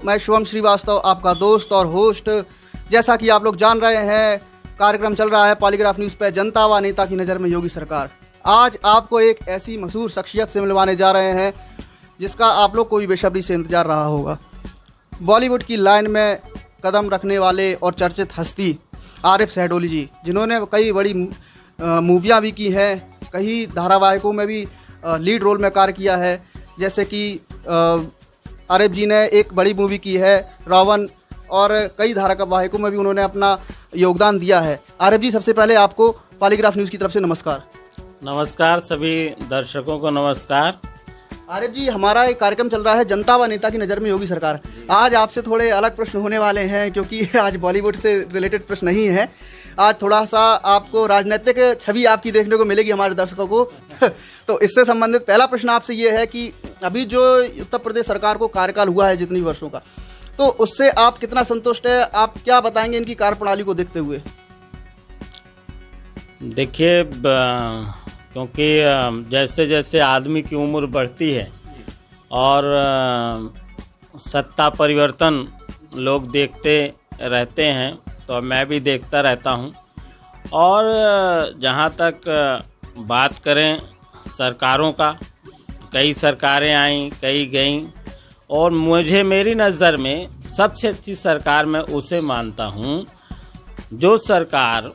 मैं शुभम श्रीवास्तव, आपका दोस्त और होस्ट। जैसा कि आप लोग जान रहे हैं, कार्यक्रम चल रहा है पॉलीग्राफ न्यूज़ पे, जनता व नेता की नज़र में योगी सरकार। आज आपको एक ऐसी मशहूर शख्सियत से मिलवाने जा रहे हैं जिसका आप लोग को भी बेसब्री से इंतजार रहा होगा। बॉलीवुड की लाइन में कदम रखने वाले और चर्चित हस्ती आरिफ सहडोली जी, जिन्होंने कई बड़ी मूवियाँ भी की हैं, कई धारावाहिकों में भी लीड रोल में कार्य किया है। जैसे कि आरिफ जी ने एक बड़ी मूवी की है रावण, और कई धारावाहिकों में भी उन्होंने अपना योगदान दिया है। आरिफ जी, सबसे पहले आपको पॉलीग्राफ न्यूज़ की तरफ से नमस्कार। नमस्कार, सभी दर्शकों को नमस्कार। आरिफ जी, हमारा एक कार्यक्रम चल रहा है जनता व नेता की नज़र में योगी सरकार। आज आपसे थोड़े अलग प्रश्न होने वाले हैं, क्योंकि आज बॉलीवुड से रिलेटेड प्रश्न नहीं है। आज थोड़ा सा आपको राजनीतिक छवि आपकी देखने को मिलेगी हमारे दर्शकों को। तो इससे संबंधित पहला प्रश्न आपसे ये है कि अभी जो उत्तर प्रदेश सरकार को कार्यकाल हुआ है जितनी वर्षों का, तो उससे आप कितना संतुष्ट है? आप क्या बताएंगे इनकी कार्यप्रणाली को देखते हुए? देखिए, क्योंकि जैसे जैसे आदमी की उम्र बढ़ती है और सत्ता परिवर्तन लोग देखते रहते हैं, तो मैं भी देखता रहता हूं। और जहां तक बात करें सरकारों का, कई सरकारें आईं, कई गईं, और मेरी नज़र में सबसे अच्छी सरकार मैं उसे मानता हूं जो सरकार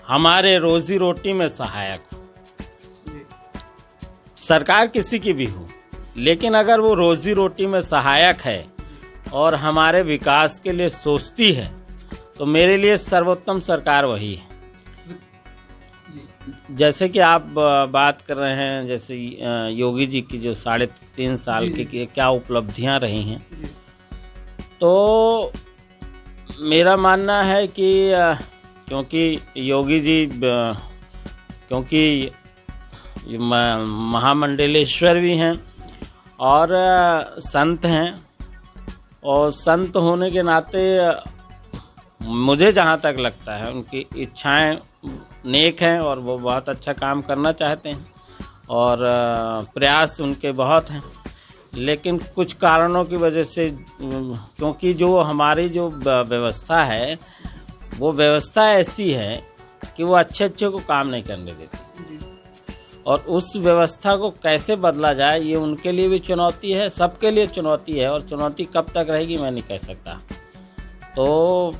हमारे रोजी रोटी में सहायक हो। सरकार किसी की भी हो, लेकिन अगर वो रोजी रोटी में सहायक है और हमारे विकास के लिए सोचती है, तो मेरे लिए सर्वोत्तम सरकार वही है। जैसे कि आप बात कर रहे हैं, जैसे योगी जी की जो 3.5 साल की क्या उपलब्धियां रही हैं, तो मेरा मानना है कि क्योंकि योगी जी क्योंकि महामंडलेश्वर भी हैं और संत हैं, और संत होने के नाते मुझे जहाँ तक लगता है उनकी इच्छाएं नेक हैं और वो बहुत अच्छा काम करना चाहते हैं और प्रयास उनके बहुत हैं। लेकिन कुछ कारणों की वजह से, क्योंकि जो हमारी जो व्यवस्था है, वो व्यवस्था ऐसी है कि वो अच्छे को काम नहीं करने देती, और उस व्यवस्था को कैसे बदला जाए ये उनके लिए भी चुनौती है, सबके लिए चुनौती है। और चुनौती कब तक रहेगी मैं नहीं कह सकता। तो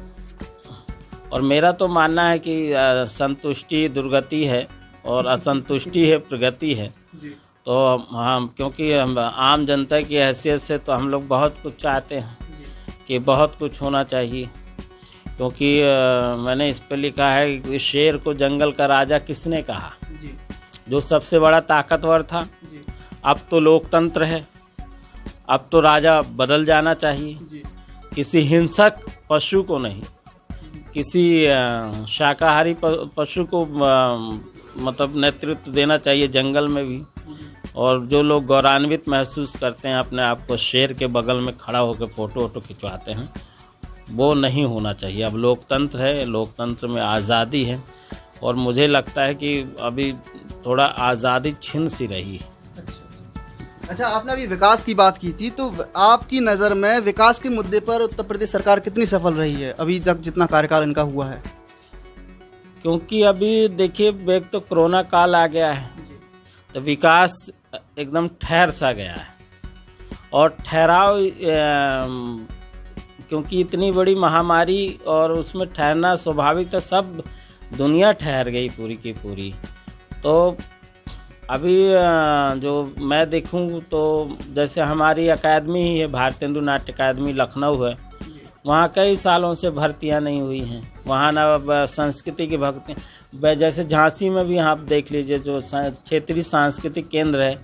और मेरा तो मानना है कि संतुष्टि दुर्गति है और असंतुष्टि है प्रगति है। तो हम, क्योंकि हम आम जनता की हैसियत से तो हम लोग बहुत कुछ चाहते हैं कि बहुत कुछ होना चाहिए, क्योंकि मैंने इस पर लिखा है कि शेर को जंगल का राजा किसने कहा, जो सबसे बड़ा ताकतवर था। अब तो लोकतंत्र है, अब तो राजा बदल जाना चाहिए। किसी हिंसक पशु को नहीं, किसी शाकाहारी पशु को मतलब नेतृत्व देना चाहिए जंगल में भी। और जो लोग गौरवान्वित महसूस करते हैं अपने आप को, शेर के बगल में खड़ा होकर फोटो खिंचवाते हैं, वो नहीं होना चाहिए। अब लोकतंत्र है, लोकतंत्र में आज़ादी है, और मुझे लगता है कि अभी थोड़ा आज़ादी छिन सी रही है। अच्छा, आपने अभी विकास की बात की थी, तो आपकी नज़र में विकास के मुद्दे पर उत्तर प्रदेश सरकार कितनी सफल रही है अभी तक जितना कार्यकाल इनका हुआ है? क्योंकि अभी देखिए, एक तो कोरोना काल आ गया है, तो विकास एकदम ठहर सा गया है। और ठहराव, क्योंकि इतनी बड़ी महामारी और उसमें ठहरना स्वाभाविक था, सब दुनिया ठहर गई पूरी की पूरी। तो अभी जो मैं देखूं तो जैसे हमारी अकादमी ही है, भारतेंदु नाट्य अकादमी लखनऊ है, वहाँ कई सालों से भर्तियां नहीं हुई हैं। वहाँ ना संस्कृति की भक्ति, जैसे झांसी में भी आप देख लीजिए, जो क्षेत्रीय सांस्कृतिक केंद्र है,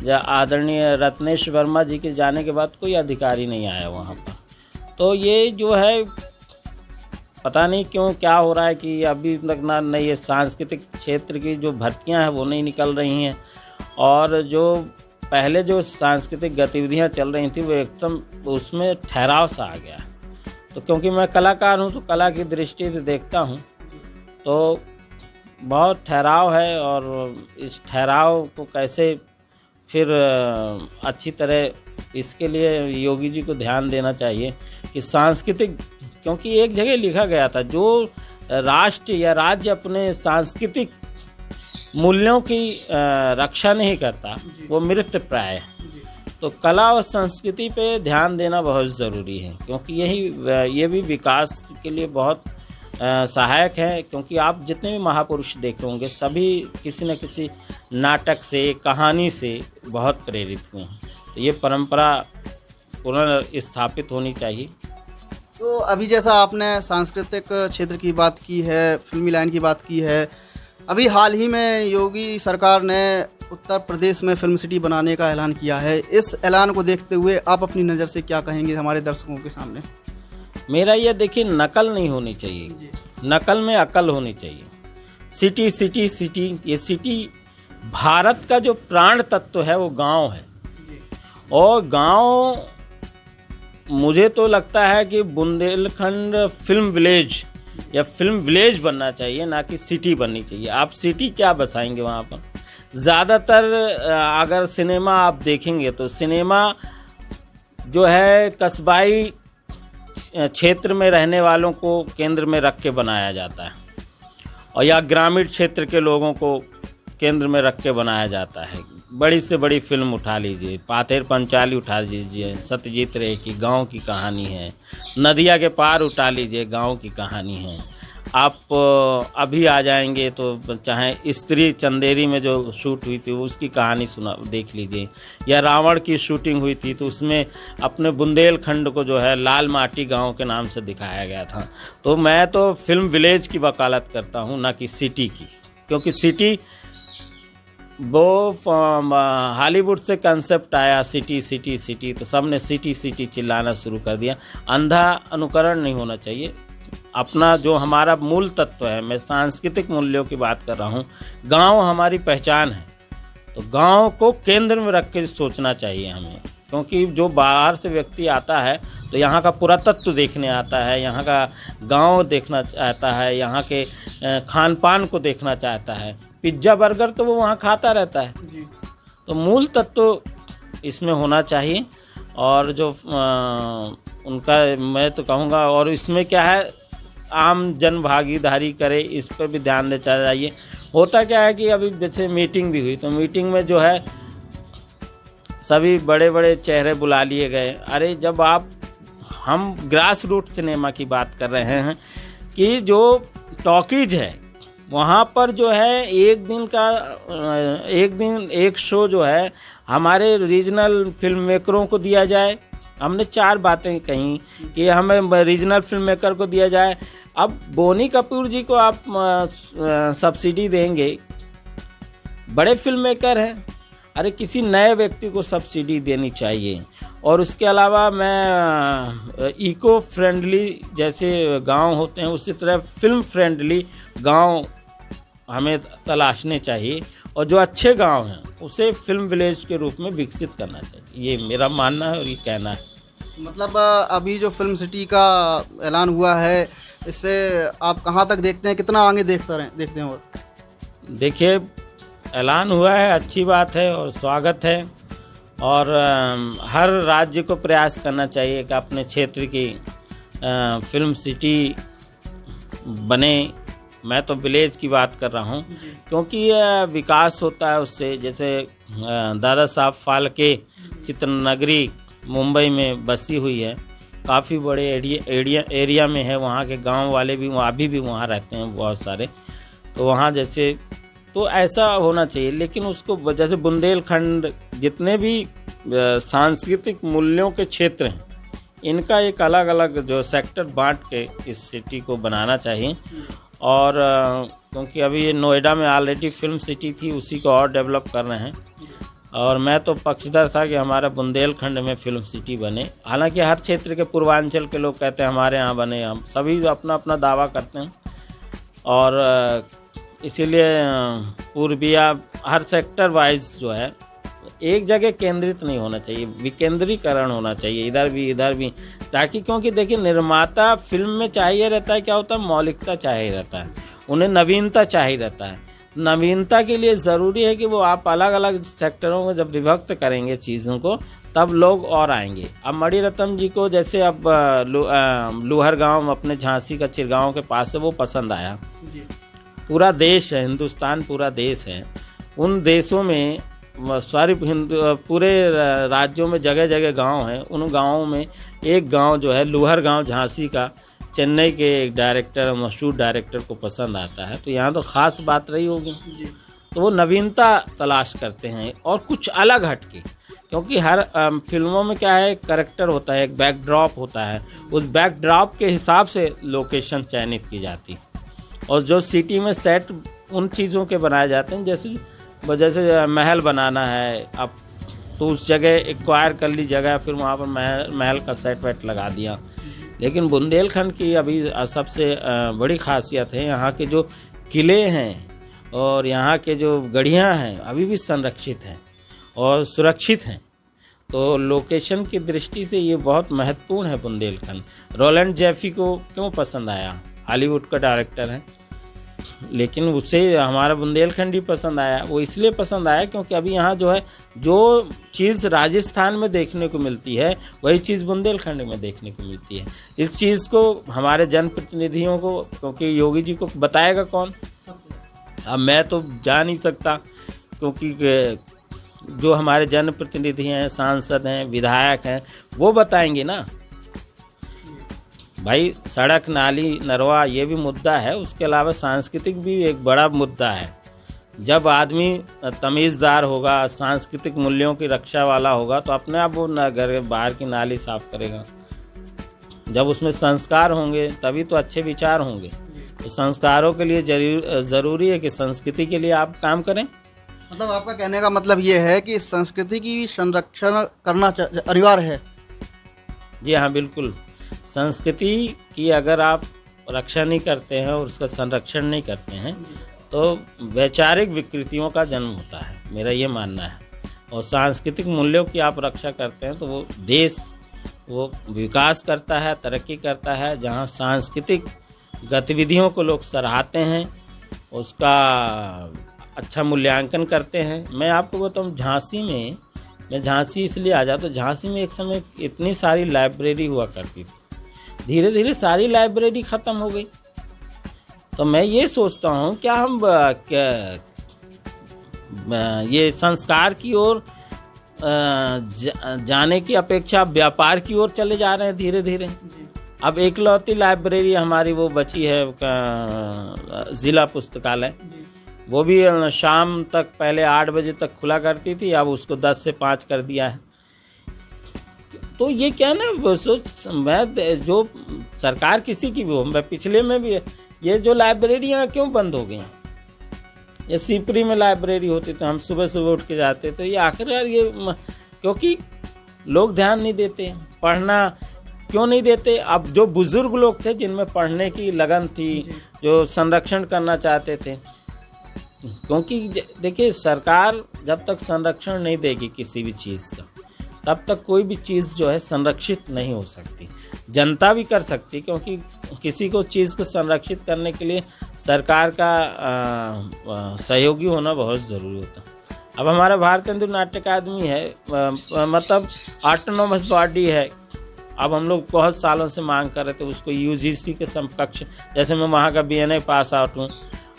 जहाँ आदरणीय रत्नेश वर्मा जी के जाने के बाद कोई अधिकारी नहीं आया वहाँ पर। तो ये जो है, पता नहीं क्यों क्या हो रहा है कि अभी तक ना ये सांस्कृतिक क्षेत्र की जो भर्तियां हैं वो नहीं निकल रही हैं, और जो पहले जो सांस्कृतिक गतिविधियां चल रही थी वो एकदम उसमें ठहराव सा आ गया। तो क्योंकि मैं कलाकार हूं, तो कला की दृष्टि से देखता हूं, तो बहुत ठहराव है। और इस ठहराव को कैसे फिर अच्छी तरह इसके लिए योगी जी को ध्यान देना चाहिए कि सांस्कृतिक, क्योंकि एक जगह लिखा गया था जो राष्ट्र या राज्य अपने सांस्कृतिक मूल्यों की रक्षा नहीं करता वो मृत प्राय है। तो कला और संस्कृति पे ध्यान देना बहुत ज़रूरी है, क्योंकि ये भी विकास के लिए बहुत सहायक है। क्योंकि आप जितने भी महापुरुष देखे होंगे सभी किसी न किसी नाटक से, कहानी से बहुत प्रेरित हुए हैं। तो ये परंपरा पुनर्स्थापित होनी चाहिए। तो अभी जैसा आपने सांस्कृतिक क्षेत्र की बात की है, फिल्मी लाइन की बात की है, अभी हाल ही में योगी सरकार ने उत्तर प्रदेश में फिल्म सिटी बनाने का ऐलान किया है। इस ऐलान को देखते हुए आप अपनी नज़र से क्या कहेंगे हमारे दर्शकों के सामने? मेरा ये देखिए, नकल नहीं होनी चाहिए, नकल में अकल होनी चाहिए। सिटी सिटी सिटी, ये सिटी भारत का जो प्राण तत्व है वो गांव है। और गांव मुझे तो लगता है कि बुंदेलखंड फिल्म विलेज या फिल्म विलेज बनना चाहिए, ना कि सिटी बननी चाहिए। आप सिटी क्या बसाएंगे वहाँ पर? ज़्यादातर अगर सिनेमा आप देखेंगे तो सिनेमा जो है कस्बाई क्षेत्र में रहने वालों को केंद्र में रख के बनाया जाता है, और या ग्रामीण क्षेत्र के लोगों को केंद्र में रख के बनाया जाता है। बड़ी से बड़ी फिल्म उठा लीजिए, पाथेर पंचाली उठा लीजिए, सत्यजीत रे की गांव की कहानी है, नदिया के पार उठा लीजिए, गांव की कहानी है। आप अभी आ जाएंगे तो चाहे स्त्री चंदेरी में जो शूट हुई थी उसकी कहानी देख लीजिए, या रावण की शूटिंग हुई थी तो उसमें अपने बुंदेलखंड को जो है लाल माटी गांव के नाम से दिखाया गया था। तो मैं तो फिल्म विलेज की वकालत करता हूं, ना कि सिटी की, क्योंकि सिटी वो हॉलीवुड से कंसेप्ट आया सिटी सिटी सिटी, तो सबने सिटी सिटी चिल्लाना शुरू कर दिया। अंधा अनुकरण नहीं होना चाहिए। अपना जो हमारा मूल तत्व है, मैं सांस्कृतिक मूल्यों की बात कर रहा हूँ, गांव हमारी पहचान है, तो गांव को केंद्र में रख के सोचना चाहिए हमें। क्योंकि जो बाहर से व्यक्ति आता है तो यहाँ का पुरातत्व देखने आता है, यहाँ का गांव देखना चाहता है, यहाँ के खान पान को देखना चाहता है। पिज्ज़ा बर्गर तो वो वहाँ खाता रहता है जी। तो मूल तत्व इसमें होना चाहिए। और जो उनका मैं तो कहूँगा, और इसमें क्या है, आम जन भागीदारी करे, इस पर भी ध्यान देना चाहिए। होता क्या है कि अभी जैसे मीटिंग भी हुई तो मीटिंग में जो है सभी बड़े बड़े चेहरे बुला लिए गए। अरे जब हम ग्रास रूट सिनेमा की बात कर रहे हैं कि जो टॉकीज है वहाँ पर जो है एक शो जो है हमारे रीजनल फिल्म मेकरों को दिया जाए। हमने 4 बातें कही कि हमें रीजनल फिल्म मेकर को दिया जाए। अब बोनी कपूर जी को आप सब्सिडी देंगे, बड़े फिल्म मेकर हैं, अरे किसी नए व्यक्ति को सब्सिडी देनी चाहिए। और उसके अलावा मैं इको फ्रेंडली जैसे गांव होते हैं उसी तरह फिल्म फ्रेंडली गांव हमें तलाशने चाहिए, और जो अच्छे गांव हैं उसे फिल्म विलेज के रूप में विकसित करना चाहिए। ये मेरा मानना है और ये कहना है। मतलब अभी जो फिल्म सिटी का ऐलान हुआ है, इससे आप कहाँ तक देखते हैं, कितना आगे देखते हैं? और देखिए, ऐलान हुआ है, अच्छी बात है और स्वागत है। और हर राज्य को प्रयास करना चाहिए कि अपने क्षेत्र की फिल्म सिटी बने। मैं तो विलेज की बात कर रहा हूँ, क्योंकि विकास होता है उससे। जैसे दादा साहब फाल्के चित्रनगरी मुंबई में बसी हुई है, काफ़ी बड़े एरिया में है, वहाँ के गांव वाले भी अभी भी वहाँ रहते हैं बहुत सारे। तो वहाँ जैसे तो ऐसा होना चाहिए। लेकिन उसको जैसे बुंदेलखंड जितने भी सांस्कृतिक मूल्यों के क्षेत्र हैं, इनका एक अलग अलग जो सेक्टर बांट के इस सिटी को बनाना चाहिए। और क्योंकि अभी ये नोएडा में ऑलरेडी फिल्म सिटी थी, उसी को और डेवलप कर रहे हैं। और मैं तो पक्षधर था कि हमारा बुंदेलखंड में फिल्म सिटी बने। हालांकि हर क्षेत्र के पूर्वांचल के लोग कहते हैं हमारे यहाँ बने, हम सभी अपना अपना दावा करते हैं। और इसीलिए पूर्विया हर सेक्टर वाइज जो है एक जगह केंद्रित नहीं होना चाहिए, विकेंद्रीकरण होना चाहिए, इधर भी ताकि, क्योंकि देखिए निर्माता फिल्म में चाहिए रहता है, क्या होता है, मौलिकता चाहिए रहता है, उन्हें नवीनता चाहिए रहता है। नवीनता के लिए ज़रूरी है कि वो आप अलग अलग सेक्टरों में जब विभक्त करेंगे चीज़ों को, तब लोग और आएंगे। अब मणिरत्नम जी को जैसे अब लूहर गांव अपने झांसी का चिरगांव के पास है, वो पसंद आया। पूरा देश है, हिंदुस्तान पूरा देश है, उन देशों में सारी पूरे राज्यों में जगह जगह गांव हैं, उन गांवों में एक गांव जो है लूहर गांव झांसी का, चेन्नई के एक डायरेक्टर, मशहूर डायरेक्टर को पसंद आता है, तो यहाँ तो ख़ास बात रही होगी। तो वो नवीनता तलाश करते हैं और कुछ अलग हटके, क्योंकि हर फिल्मों में क्या है, कैरेक्टर होता है, एक बैकड्रॉप होता है, उस बैकड्रॉप के हिसाब से लोकेशन चयनित की जाती है। और जो सिटी में सेट उन चीज़ों के बनाए जाते हैं, जैसे महल बनाना है, अब तो उस जगह एक्वायर कर ली जगह, फिर वहाँ पर महल का सेट वेट लगा दिया। लेकिन बुंदेलखंड की अभी सबसे बड़ी खासियत है, यहाँ के जो किले हैं और यहाँ के जो गढ़ियाँ हैं अभी भी संरक्षित हैं और सुरक्षित हैं। तो लोकेशन की दृष्टि से ये बहुत महत्वपूर्ण है बुंदेलखंड। रोलैंड जेफी को क्यों पसंद आया? हॉलीवुड का डायरेक्टर है, लेकिन उसे हमारा बुंदेलखंड ही पसंद आया। वो इसलिए पसंद आया क्योंकि अभी यहाँ जो है, जो चीज़ राजस्थान में देखने को मिलती है वही चीज़ बुंदेलखंड में देखने को मिलती है। इस चीज़ को हमारे जनप्रतिनिधियों को, क्योंकि योगी जी को बताएगा कौन? अब मैं तो जा नहीं सकता, क्योंकि जो हमारे जनप्रतिनिधि हैं, सांसद हैं, विधायक हैं, वो बताएंगे ना भाई। सड़क, नाली, नरवा ये भी मुद्दा है, उसके अलावा सांस्कृतिक भी एक बड़ा मुद्दा है। जब आदमी तमीज़दार होगा, सांस्कृतिक मूल्यों की रक्षा वाला होगा, तो अपने आप वो घर बाहर की नाली साफ करेगा। जब उसमें संस्कार होंगे तभी तो अच्छे विचार होंगे। तो संस्कारों के लिए ज़रूरी है कि संस्कृति के लिए आप काम करें। मतलब आपका कहने का मतलब ये है कि संस्कृति की संरक्षण करना अनिवार्य है। जी हाँ, बिल्कुल। संस्कृति की अगर आप रक्षा नहीं करते हैं और उसका संरक्षण नहीं करते हैं तो वैचारिक विकृतियों का जन्म होता है, मेरा ये मानना है। और सांस्कृतिक मूल्यों की आप रक्षा करते हैं तो वो देश वो विकास करता है, तरक्की करता है। जहाँ सांस्कृतिक गतिविधियों को लोग सराहते हैं, उसका अच्छा मूल्यांकन करते हैं। मैं आपको बताऊँ, झांसी में, मैं झांसी इसलिए आ जाता, तो झांसी में एक समय इतनी सारी लाइब्रेरी हुआ करती थी, धीरे धीरे सारी लाइब्रेरी ख़त्म हो गई। तो मैं ये सोचता हूँ क्या हम ये संस्कार की ओर जाने की अपेक्षा व्यापार की ओर चले जा रहे हैं धीरे धीरे। अब एकलौती लाइब्रेरी हमारी वो बची है, ज़िला पुस्तकालय, वो भी शाम तक, पहले 8 बजे तक खुला करती थी, अब उसको 10 से 5 कर दिया है। तो ये क्या ना, मैं जो सरकार किसी की भी हो, मैं पिछले में भी, ये जो लाइब्रेरियाँ क्यों बंद हो गई? ये सीपरी में लाइब्रेरी होती तो हम सुबह सुबह उठ के जाते, तो ये आखिर यार ये क्योंकि लोग ध्यान नहीं देते, पढ़ना क्यों नहीं देते? अब जो बुजुर्ग लोग थे जिनमें पढ़ने की लगन थी, जो संरक्षण करना चाहते थे, क्योंकि देखिए सरकार जब तक संरक्षण नहीं देगी किसी भी चीज़ का, तब तक कोई भी चीज़ जो है संरक्षित नहीं हो सकती। जनता भी कर सकती, क्योंकि किसी को चीज़ को संरक्षित करने के लिए सरकार का सहयोगी होना बहुत ज़रूरी होता है। अब हमारा भारतीय हिंदू नाट्य अकादमी है, मतलब ऑटोनोमस बॉडी है। अब हम लोग बहुत सालों से मांग कर रहे थे उसको यूजीसी के समकक्ष, जैसे मैं वहाँ का BNA पास आउट हूँ,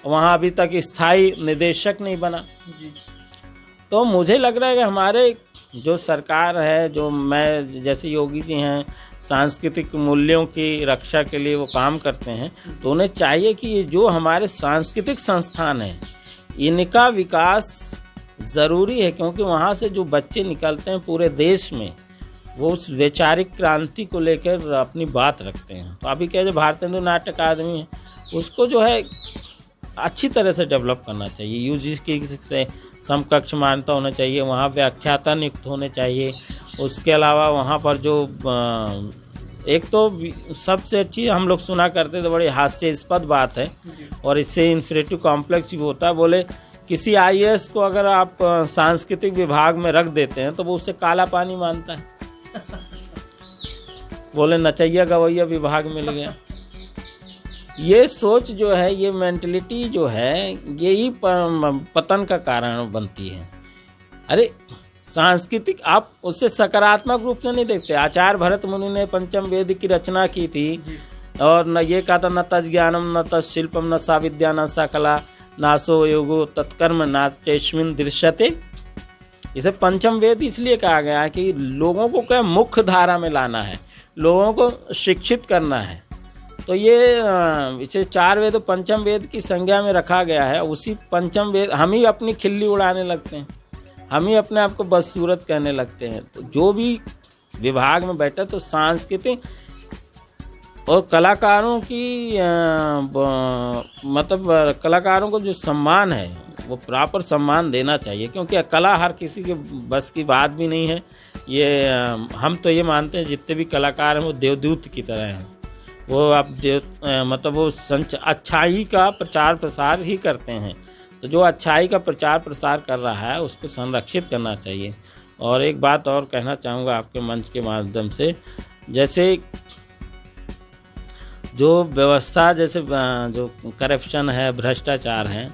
वहाँ अभी तक स्थायी निदेशक नहीं बना। तो मुझे लग रहा है कि हमारे जो सरकार है, जो मैं जैसे योगी जी हैं, सांस्कृतिक मूल्यों की रक्षा के लिए वो काम करते हैं, तो उन्हें चाहिए कि ये जो हमारे सांस्कृतिक संस्थान हैं इनका विकास ज़रूरी है, क्योंकि वहाँ से जो बच्चे निकलते हैं पूरे देश में वो उस वैचारिक क्रांति को लेकर अपनी बात रखते हैं। तो अभी क्या जो भारतीय हिंदू नाट्य अकादमी है उसको जो है अच्छी तरह से डेवलप करना चाहिए, यूजीसी से समकक्ष मान्यता होना चाहिए, वहाँ व्याख्याता नियुक्त होने चाहिए। उसके अलावा वहाँ पर जो एक तो सबसे अच्छी हम लोग सुना करते थे, बड़ी हास्यास्पद बात है और इससे इन्फिनिटी कॉम्प्लेक्स भी होता है, बोले किसी IAS को अगर आप सांस्कृतिक विभाग में रख देते हैं तो वो उससे काला पानी मानता है। बोले नचैया गवैया विभाग मिल गया। ये सोच जो है, ये मेंटलिटी जो है, यही पतन का कारण बनती है। अरे सांस्कृतिक आप उससे सकारात्मक रूप से नहीं देखते। आचार्य भरत मुनि ने पंचम वेद की रचना की थी और न ये कहा था न तज ज्ञानम न तज शिल्पम न सा विद्या न सा कला नासो योगो तत्कर्म नास्मिन् दृश्यते। इसे पंचम वेद इसलिए कहा गया है कि लोगों को क्या मुख्य धारा में लाना है, लोगों को शिक्षित करना है। तो ये इसे 4 वेद पंचम वेद की संज्ञा में रखा गया है। उसी पंचम वेद हम ही अपनी खिल्ली उड़ाने लगते हैं, हम ही अपने आप को बदसूरत कहने लगते हैं। तो जो भी विभाग में बैठा तो सांस्कृतिक और कलाकारों की मतलब कलाकारों को जो सम्मान है वो प्रॉपर सम्मान देना चाहिए, क्योंकि कला हर किसी के बस की बात भी नहीं है। ये हम तो ये मानते हैं जितने भी कलाकार हैं वो देवदूत की तरह हैं। वो आप मतलब वो अच्छाई का प्रचार प्रसार ही करते हैं। तो जो अच्छाई का प्रचार प्रसार कर रहा है उसको संरक्षित करना चाहिए। और एक बात और कहना चाहूँगा आपके मंच के माध्यम से, जैसे जो व्यवस्था, जैसे जो करप्शन है, भ्रष्टाचार है,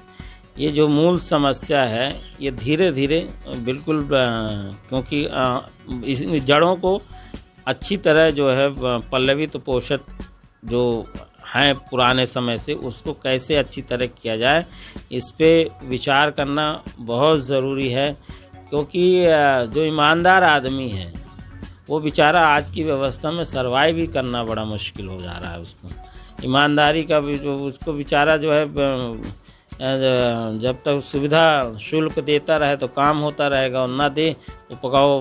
ये जो मूल समस्या है ये धीरे धीरे बिल्कुल क्योंकि इस जड़ों को अच्छी तरह जो है पल्लवित पोषित जो हैं पुराने समय से, उसको कैसे अच्छी तरह किया जाए इस पे विचार करना बहुत ज़रूरी है। क्योंकि जो ईमानदार आदमी है वो बेचारा आज की व्यवस्था में सर्वाइव भी करना बड़ा मुश्किल हो जा रहा है। उसको ईमानदारी का भी जो उसको बेचारा जो है जब तक सुविधा शुल्क देता रहे तो काम होता रहेगा, और ना दे तो पकाओ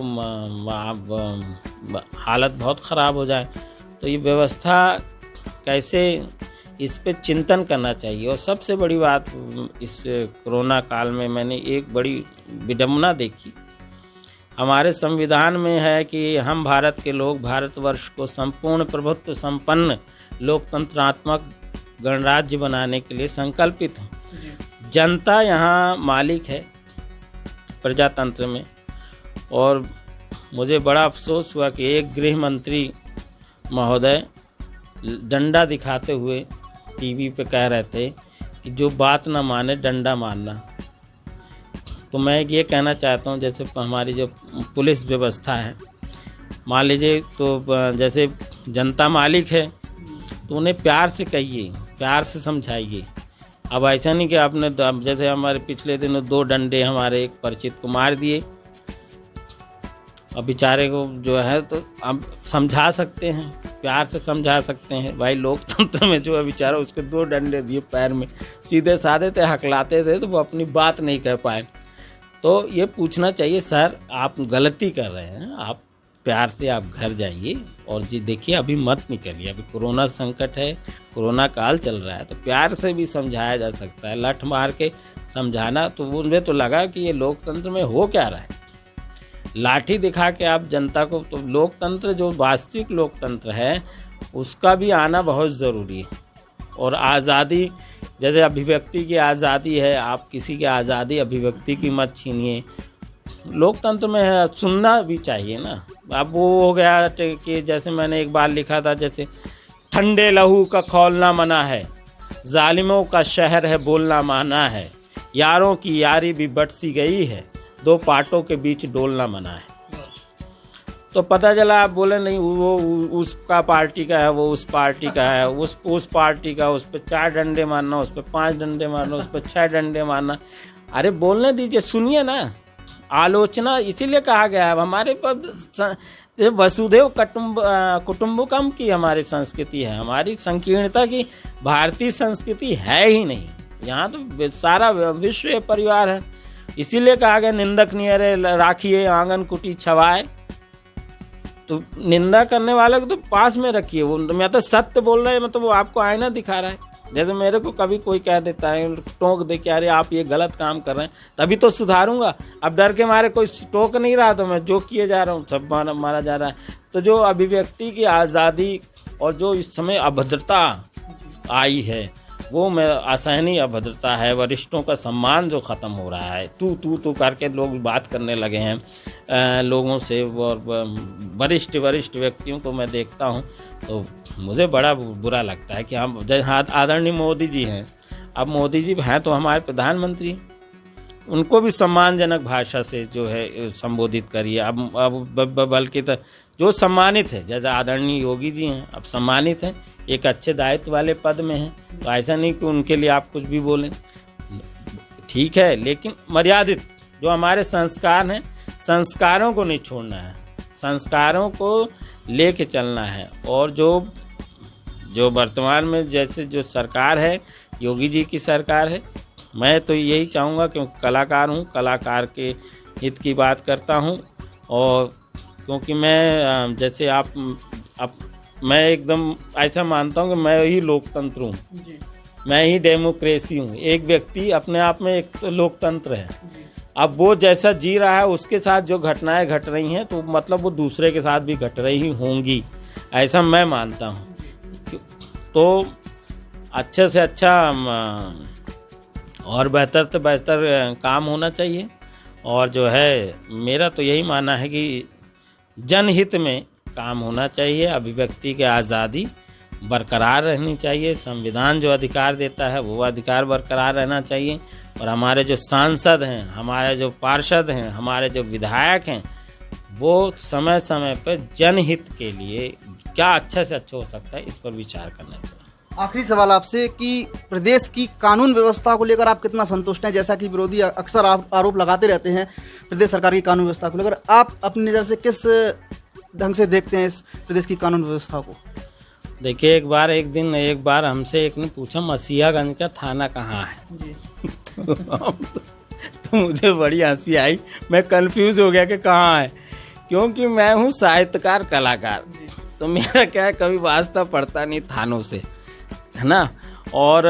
हालत बहुत ख़राब हो जाए। तो ये व्यवस्था कैसे, इस पे चिंतन करना चाहिए। और सबसे बड़ी बात इस कोरोना काल में मैंने एक बड़ी विडंबना देखी। हमारे संविधान में है कि हम भारत के लोग भारतवर्ष को संपूर्ण प्रभुत्व संपन्न लोकतंत्रात्मक गणराज्य बनाने के लिए संकल्पित हैं। जनता यहाँ मालिक है प्रजातंत्र में। और मुझे बड़ा अफसोस हुआ कि एक गृह मंत्री महोदय डंडा दिखाते हुए टीवी पे कह रहे थे कि जो बात ना माने डंडा मारना। तो मैं ये कहना चाहता हूँ, जैसे हमारी जो पुलिस व्यवस्था है, मान लीजिए तो जैसे जनता मालिक है तो उन्हें प्यार से कहिए, प्यार से समझाइए। अब ऐसा नहीं कि आपने जैसे हमारे पिछले दिनों 2 डंडे हमारे एक परिचित को मार दिए। अब बेचारे को जो है तो अब समझा सकते हैं, प्यार से समझा सकते हैं। भाई लोकतंत्र में जो है बेचारा उसको 2 डंडे दिए पैर में, सीधे साधे थे, हकलाते थे तो वो अपनी बात नहीं कह पाए। तो ये पूछना चाहिए, सर आप गलती कर रहे हैं, आप प्यार से आप घर जाइए और जी देखिए अभी मत निकलिए, अभी कोरोना संकट है, कोरोना काल चल रहा है। तो प्यार से भी समझाया जा सकता है, लठ मार के समझाना तो उनमें तो लगा कि ये लोकतंत्र में हो क्या रहा है। लाठी दिखा के आप जनता को, तो लोकतंत्र जो वास्तविक लोकतंत्र है उसका भी आना बहुत ज़रूरी है। और आज़ादी, जैसे अभिव्यक्ति की आज़ादी है, आप किसी की आज़ादी अभिव्यक्ति की मत छीनिए। लोकतंत्र में है, सुनना भी चाहिए ना। अब वो हो गया कि जैसे मैंने एक बार लिखा था, जैसे ठंडे लहू का खौलना मना है, जालिमों का शहर है बोलना माना है, यारों की यारी भी बट सी गई है, 2 पार्टों के बीच डोलना मना है। तो पता चला आप बोले नहीं वो उसका पार्टी का है, वो उस पार्टी का है, उस पार्टी का, उस पर 4 डंडे मारना, उस पर 5 डंडे मारना, उस पर 6 डंडे मारना। अरे बोलने दीजिए, सुनिए ना। आलोचना इसीलिए कहा गया है, हमारे पर वसुधैव कुटुंबकम की हमारी संस्कृति है, हमारी संकीर्णता की भारतीय संस्कृति है ही नहीं। यहाँ तो सारा विश्व परिवार है। इसीलिए कहा गया निंदक नियरे राखिए आंगन कुटी छवाए। तो निंदा करने वाले को तो पास में रखिए। वो मैं तो सत्य बोल रहे हैं, मतलब वो आपको आईना दिखा रहा है। जैसे मेरे को कभी कोई कह देता है, टोक दे कि अरे आप ये गलत काम कर रहे हैं, तभी तो सुधारूंगा। अब डर के मारे कोई टोक नहीं रहा तो मैं जो किए जा रहा हूँ सब मारा जा रहा है। तो जो अभिव्यक्ति की आज़ादी और जो इस समय अभद्रता आई है वो में असहनीय अभद्रता है। वरिष्ठों का सम्मान जो ख़त्म हो रहा है, तू करके लोग बात करने लगे हैं लोगों से। और वरिष्ठ व्यक्तियों को मैं देखता हूँ तो मुझे बड़ा बुरा लगता है कि हम आदरणीय मोदी जी हैं। अब मोदी जी हैं तो हमारे प्रधानमंत्री, उनको भी सम्मानजनक भाषा से जो है संबोधित करिए। अब बल्कि तो जो सम्मानित है, जैसे आदरणीय योगी जी हैं, अब सम्मानित हैं, एक अच्छे दायित्व वाले पद में हैं, तो ऐसा नहीं कि उनके लिए आप कुछ भी बोलें, ठीक है, लेकिन मर्यादित। जो हमारे संस्कार हैं, संस्कारों को नहीं छोड़ना है, संस्कारों को लेके चलना है। और जो वर्तमान में जैसे जो सरकार है, योगी जी की सरकार है, मैं तो यही चाहूँगा, क्योंकि कलाकार हूँ, कलाकार के हित की बात करता हूँ। और क्योंकि मैं जैसे मैं एकदम ऐसा मानता हूँ कि मैं ही लोकतंत्र हूँ, मैं ही डेमोक्रेसी हूँ। एक व्यक्ति अपने आप में एक तो लोकतंत्र है। अब वो जैसा जी रहा है, उसके साथ जो घटनाएं घट रही हैं, तो मतलब वो दूसरे के साथ भी घट रही होंगी, ऐसा मैं मानता हूँ। तो अच्छे से अच्छा और बेहतर से बेहतर काम होना चाहिए। और जो है, मेरा तो यही मानना है कि जनहित में काम होना चाहिए। अभिव्यक्ति की आज़ादी बरकरार रहनी चाहिए। संविधान जो अधिकार देता है, वो अधिकार बरकरार रहना चाहिए। और हमारे जो सांसद हैं, हमारे जो पार्षद हैं, हमारे जो विधायक हैं, वो समय समय पर जनहित के लिए क्या अच्छा से अच्छा हो सकता है, इस पर विचार करना चाहिए। आखिरी सवाल आपसे कि प्रदेश की कानून व्यवस्था को लेकर आप कितना संतुष्ट हैं? जैसा कि विरोधी अक्सर आरोप लगाते रहते हैं प्रदेश सरकार की कानून व्यवस्था को लेकर, आप अपनी नज़र से किस ढंग से देखते हैं इस प्रदेश की कानून व्यवस्था को? देखिए, एक बार हमसे एक ने पूछा, मसीहागंज का थाना कहाँ है जी? तो मुझे बड़ी हंसी आई, मैं कंफ्यूज हो गया कि कहाँ है, क्योंकि मैं हूँ साहित्यकार, कलाकार, तो मेरा क्या है, कभी वास्ता पड़ता नहीं थानों से, है ना। और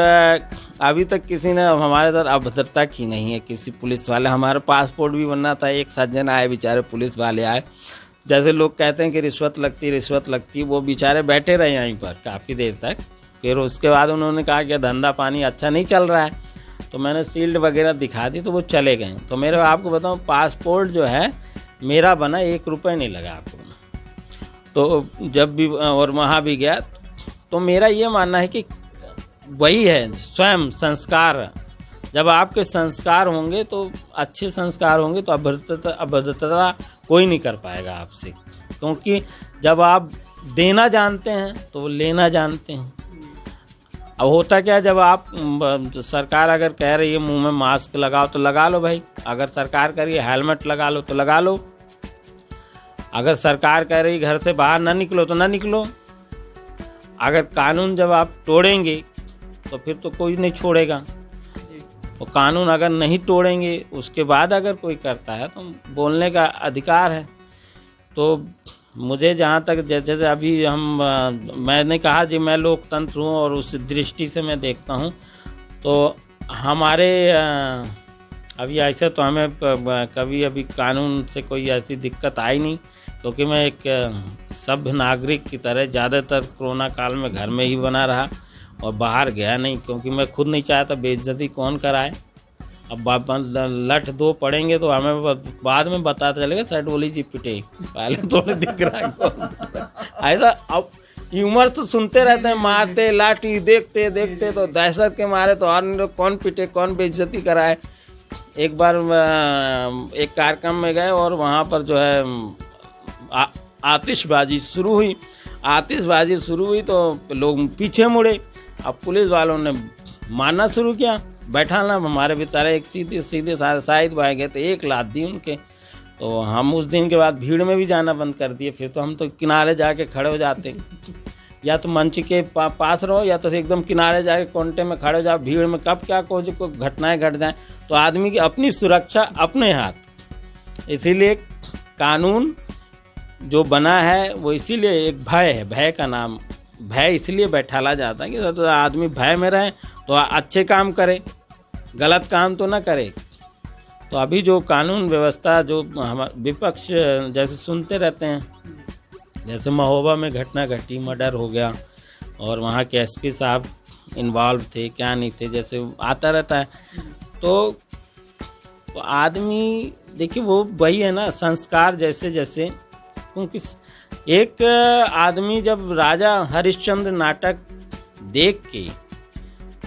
अभी तक किसी ने हमारे साथ अभद्रता की नहीं है। किसी पुलिस वाले, हमारा पासपोर्ट भी बनना था, एक सज्जन आए, बेचारे पुलिस वाले आए, जैसे लोग कहते हैं कि रिश्वत लगती, वो बेचारे बैठे रहे यहीं पर काफ़ी देर तक। फिर उसके बाद उन्होंने कहा कि धंधा पानी अच्छा नहीं चल रहा है, तो मैंने शील्ड वगैरह दिखा दी, तो वो चले गए। तो मेरे आपको बताऊं, पासपोर्ट जो है मेरा बना, 1 रुपये नहीं लगा आपको। तो जब भी और वहाँ भी गया, तो मेरा ये मानना है कि वही है स्वयं संस्कार। जब आपके संस्कार होंगे, तो अच्छे संस्कार होंगे, तो अभद्रता कोई नहीं कर पाएगा आपसे। क्योंकि जब आप देना जानते हैं, तो लेना जानते हैं। अब होता क्या है, जब आप सरकार अगर कह रही है मुंह में मास्क लगाओ, तो लगा लो भाई। अगर सरकार कह रही है हेलमेट लगा लो, तो लगा लो। अगर सरकार कह रही है घर से बाहर ना निकलो, तो ना निकलो। अगर कानून जब आप तोड़ेंगे, तो फिर तो कोई नहीं छोड़ेगा। और कानून अगर नहीं तोड़ेंगे, उसके बाद अगर कोई करता है, तो बोलने का अधिकार है। तो मुझे जहाँ तक, जैसे अभी मैंने कहा जी, मैं लोकतंत्र हूँ, और उस दृष्टि से मैं देखता हूँ, तो हमारे अभी ऐसे तो हमें कभी अभी कानून से कोई ऐसी दिक्कत आई नहीं, क्योंकि मैं एक सभ्य नागरिक की तरह ज़्यादातर कोरोना काल में घर में ही बना रहा और बाहर गया नहीं, क्योंकि मैं खुद नहीं चाहता बेइज्जती कौन कराए। अब लठ 2 पड़ेंगे तो हमें बाद में बताता चलेगा सटोली जी पिटे, पहले थोड़े दिख रहा है ऐसा। अब ह्यूमर तो सुनते रहते हैं, मारते लाठी, देखते देखते तो दहशत के मारे तो और कौन पिटे, कौन बेइज्जती कराए। एक बार एक कार्यक्रम में गए, और वहाँ पर जो है आतिशबाजी शुरू हुई, तो लोग पीछे मुड़े। अब पुलिस वालों ने मारना शुरू किया, बैठाना। हमारे बेचारे एक सीधे शाहिद भाई गए, तो 1 लात दी उनके। तो हम उस दिन के बाद भीड़ में भी जाना बंद कर दिए। फिर तो हम तो किनारे जाके खड़े हो जाते, या तो मंच के पास रहो, या तो एकदम किनारे जाके कोंटे में खड़े हो जाओ। भीड़ में कब क्या कोई घटनाएं घट जाएं, तो आदमी की अपनी सुरक्षा अपने हाथ। इसीलिए कानून जो बना है, वो इसीलिए एक भय है, भय का नाम भय इसलिए बैठाला जाता है कि तो आदमी भय में रहे, तो अच्छे काम करे, गलत काम तो ना करे। तो अभी जो कानून व्यवस्था, जो विपक्ष जैसे सुनते रहते हैं, जैसे महोबा में घटना घटी, मर्डर हो गया, और वहाँ के एसपी साहब इन्वॉल्व थे, क्या नहीं थे, जैसे आता रहता है। तो आदमी देखिए, वो वही है ना, संस्कार जैसे जैसे। क्योंकि एक आदमी जब राजा हरिश्चंद्र नाटक देख के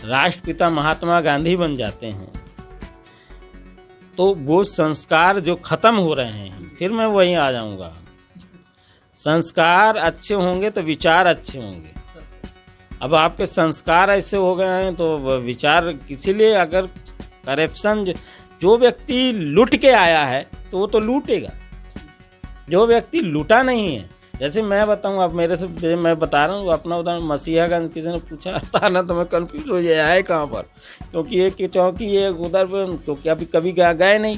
राष्ट्रपिता महात्मा गांधी बन जाते हैं, तो वो संस्कार जो खत्म हो रहे हैं, फिर मैं वहीं आ जाऊंगा। संस्कार अच्छे होंगे तो विचार अच्छे होंगे। अब आपके संस्कार ऐसे हो गए हैं तो विचार, इसीलिए अगर करप्शन, जो व्यक्ति लूट के आया है तो वो तो लूटेगा, जो व्यक्ति लूटा नहीं है। जैसे मैं बताऊं, अब मेरे से मैं बता रहा हूँ अपना उदाहरण, मसीहागंज किसी ने पूछा था ना तो मैं कंफ्यूज हो गया है कहाँ पर, क्योंकि एक की चौकी एक उधर पर, क्योंकि अभी कभी गए नहीं,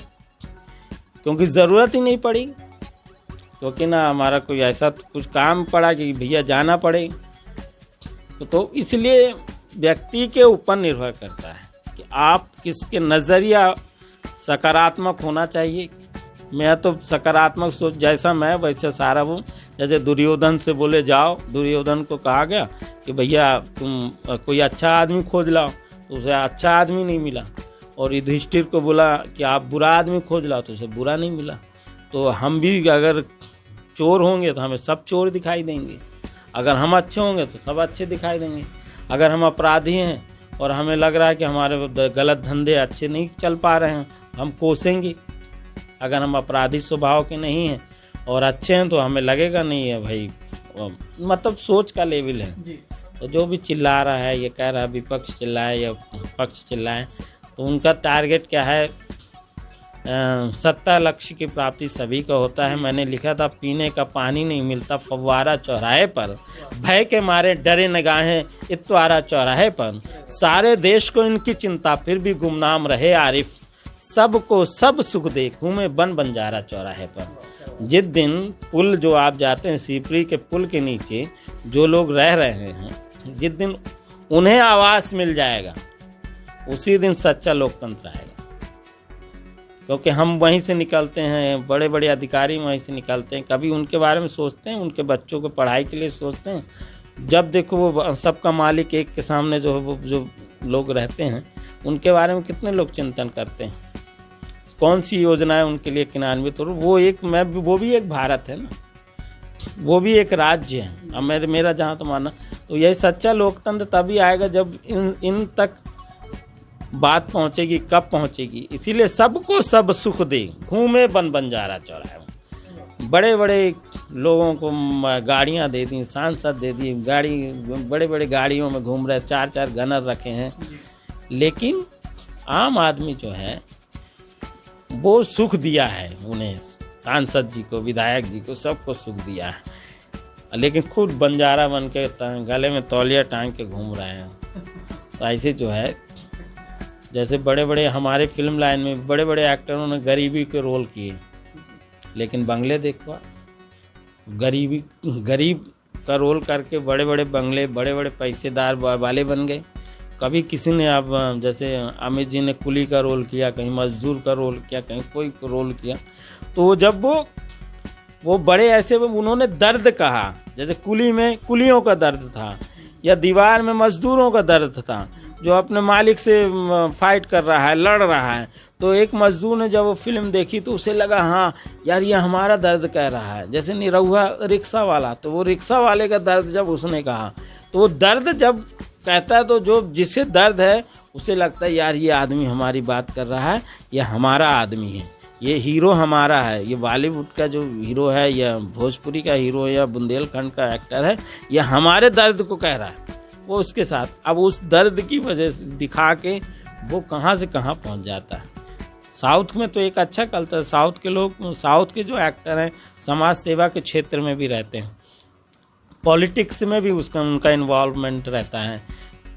क्योंकि ज़रूरत ही नहीं पड़ी, क्योंकि ना हमारा कोई ऐसा कुछ काम पड़ा कि भैया जाना पड़े। तो इसलिए व्यक्ति के ऊपर निर्भर करता है कि आप किसके नज़रिया सकारात्मक होना चाहिए। मैं तो सकारात्मक सोच, जैसा मैं वैसे सारा हूँ। जैसे दुर्योधन से बोले जाओ, दुर्योधन को कहा गया कि भैया तुम कोई अच्छा आदमी खोज लाओ, तो उसे अच्छा आदमी नहीं मिला। और युधिष्ठिर को बोला कि आप बुरा आदमी खोज लाओ, तो उसे बुरा नहीं मिला। तो हम भी अगर चोर होंगे तो हमें सब चोर दिखाई देंगे, अगर हम अच्छे होंगे तो सब अच्छे दिखाई देंगे। अगर हम अपराधी हैं और हमें लग रहा है कि हमारे गलत धंधे अच्छे नहीं चल पा रहे हैं, हम कोसेंगे। अगर हम अपराधी स्वभाव के नहीं हैं और अच्छे हैं तो हमें लगेगा नहीं है भाई, मतलब सोच का लेवल है जी। तो जो भी चिल्ला रहा है, ये कह रहा है विपक्ष चिल्लाए या पक्ष चिल्लाए, तो उनका टारगेट क्या है? सत्ता लक्ष्य की प्राप्ति सभी का होता है। मैंने लिखा था, पीने का पानी नहीं मिलता फव्वारा चौराहे पर, भय के मारे डरे निगाहें इतवारा चौराहे पर, सारे देश को इनकी चिंता फिर भी गुमनाम रहे आरिफ, सबको सब सुख दे घूमे बन बंजारा चौराहे पर। जिस दिन पुल जो आप जाते हैं, सीपरी के पुल के नीचे जो लोग रह रहे हैं, जिस दिन उन्हें आवास मिल जाएगा, उसी दिन सच्चा लोकतंत्र आएगा। क्योंकि हम वहीं से निकलते हैं, बड़े बड़े अधिकारी वहीं से निकलते हैं। कभी उनके बारे में सोचते हैं, उनके बच्चों को पढ़ाई के लिए सोचते हैं? जब देखो वो सबका मालिक एक के सामने जो लोग रहते हैं, उनके बारे में कितने लोग चिंतन करते हैं? कौन सी योजनाएं उनके लिए क्रियान्वित हो? वो भी एक भारत है ना, वो भी एक राज्य है। अब मेरा जहाँ तो मानना, तो यही सच्चा लोकतंत्र तभी आएगा जब इन तक बात पहुँचेगी। कब पहुँचेगी? इसीलिए सबको सब सुख दे घूमे बन बंजारा चौराहे। बड़े बड़े लोगों को गाड़ियाँ दे दी, सांसद दे दी, गाड़ी बड़े बड़े गाड़ियों में घूम रहे, 4-4 गनर रखे हैं, लेकिन आम आदमी जो है वो सुख दिया है उन्हें, सांसद जी को, विधायक जी को, सबको सुख दिया है, लेकिन खुद बंजारा बन के गले में तौलिया टांग के घूम रहे हैं। तो ऐसे जो है, जैसे बड़े बड़े हमारे फिल्म लाइन में बड़े बड़े एक्टरों ने गरीबी के रोल किए, लेकिन बंगले देखो, गरीब का रोल करके बड़े बड़े बंगले, बड़े बड़े पैसेदार वाले बन गए। कभी किसी ने, अब जैसे अमित जी ने कुली का रोल किया, कहीं मजदूर का रोल किया, कहीं कोई रोल किया, तो जब वो बड़े ऐसे उन्होंने दर्द कहा, जैसे कुली में कुलियों का दर्द था, या दीवार में मजदूरों का दर्द था जो अपने मालिक से फाइट कर रहा है, लड़ रहा है। तो एक मजदूर ने जब वो फिल्म देखी तो उसे लगा, हाँ यार ये हमारा दर्द कह रहा है। जैसे निरहुआ रिक्शा वाला, तो वो रिक्शा वाले का दर्द जब उसने कहा, तो वो दर्द जब कहता है तो जो जिसे दर्द है उसे लगता है यार ये आदमी हमारी बात कर रहा है, ये हमारा आदमी है, ये हीरो हमारा है, ये बॉलीवुड का जो हीरो है या भोजपुरी का हीरो या बुंदेलखंड का एक्टर है, ये हमारे दर्द को कह रहा है। वो उसके साथ अब उस दर्द की वजह से दिखा के वो कहाँ से कहाँ पहुँच जाता है। साउथ में तो एक अच्छा कल्चर है, साउथ के लोग, साउथ के जो एक्टर हैं समाज सेवा के क्षेत्र में भी रहते हैं, पॉलिटिक्स में भी उनका इन्वॉल्वमेंट रहता है,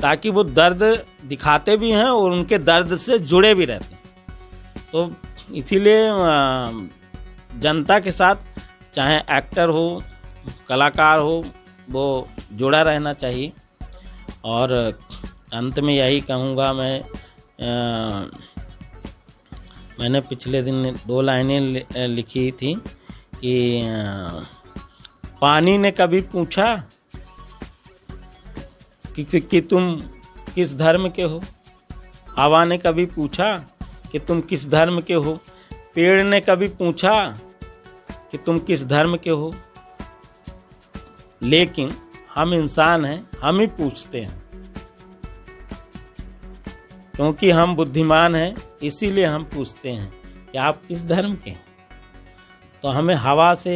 ताकि वो दर्द दिखाते भी हैं और उनके दर्द से जुड़े भी रहते हैं। तो इसीलिए जनता के साथ, चाहे एक्टर हो, कलाकार हो, वो जुड़ा रहना चाहिए। और अंत में यही कहूँगा मैंने पिछले दिन 2 लाइनें लिखी थी कि पानी ने कभी पूछा कि तुम किस धर्म के हो, हवा ने कभी पूछा कि तुम किस धर्म के हो, पेड़ ने कभी पूछा कि तुम किस धर्म के हो, लेकिन हम इंसान हैं, हम ही पूछते हैं, क्योंकि हम बुद्धिमान हैं इसीलिए हम पूछते हैं। कि आप किस धर्म के हैं। तो हमें हवा से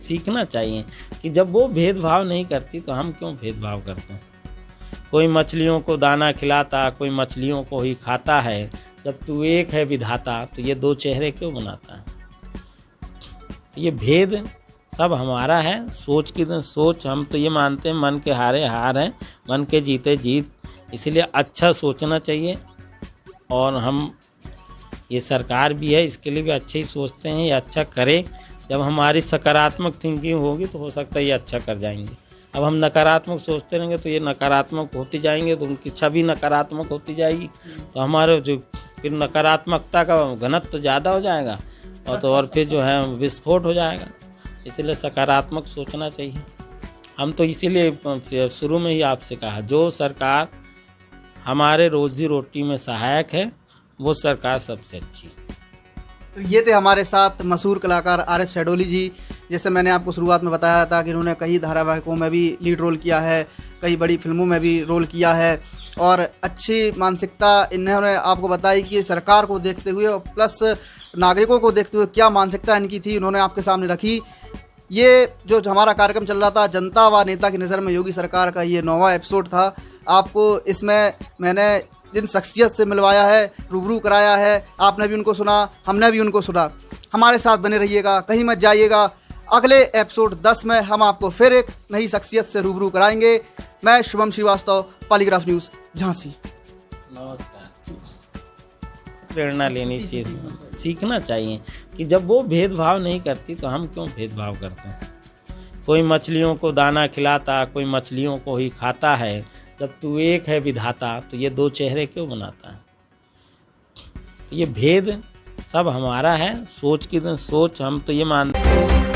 सीखना चाहिए कि जब वो भेदभाव नहीं करती तो हम क्यों भेदभाव करते हैं। कोई मछलियों को दाना खिलाता, कोई मछलियों को ही खाता है। जब तू एक है विधाता तो ये दो चेहरे क्यों बनाता है। ये भेद सब हमारा है। सोच हम तो ये मानते हैं मन के हारे हार हैं, मन के जीते जीत। इसलिए अच्छा सोचना चाहिए। और हम ये सरकार भी है, इसके लिए भी अच्छे ही सोचते हैं, ये अच्छा करे। जब हमारी सकारात्मक थिंकिंग होगी तो हो सकता है ये अच्छा कर जाएंगे। अब हम नकारात्मक सोचते रहेंगे तो ये नकारात्मक होती जाएंगे, तो उनकी छवि नकारात्मक होती जाएगी। तो हमारे जो फिर नकारात्मकता का घनत्व तो ज़्यादा हो जाएगा और फिर जो है विस्फोट हो जाएगा। इसलिए सकारात्मक सोचना चाहिए। हम तो इसीलिए शुरू में ही आपसे कहा, जो सरकार हमारे रोजी रोटी में सहायक है वो सरकार सबसे अच्छी है। तो ये थे हमारे साथ मशहूर कलाकार आरिफ शहडोली जी। जैसे मैंने आपको शुरुआत में बताया था कि इन्होंने कई धारावाहिकों में भी लीड रोल किया है, कई बड़ी फिल्मों में भी रोल किया है और अच्छी मानसिकता इन्होंने आपको बताई कि सरकार को देखते हुए और प्लस नागरिकों को देखते हुए क्या मानसिकता इनकी थी, उन्होंने आपके सामने रखी। ये जो हमारा कार्यक्रम चल रहा था जनता व नेता की नज़र में योगी सरकार का ये 9वां एपिसोड था। आपको इसमें मैंने जिन शख्सियत से मिलवाया है, रूबरू कराया है, आपने भी उनको सुना, हमने भी उनको सुना। हमारे साथ बने रहिएगा, कहीं मत जाइएगा। अगले एपिसोड 10 में हम आपको फिर एक नई शख्सियत से रूबरू कराएंगे। मैं शुभम श्रीवास्तव, पॉलीग्राफ न्यूज़, झांसी। नमस्कार। प्रेरणा लेनी चाहिए, सीखना चाहिए कि जब वो भेदभाव नहीं करती तो हम क्यों भेदभाव करते हैं। कोई मछलियों को दाना खिलाता, कोई मछलियों को ही खाता है। जब तू एक है विधाता तो ये दो चेहरे क्यों बनाता है। तो ये भेद सब हमारा है। सोच हम तो ये मानते हैं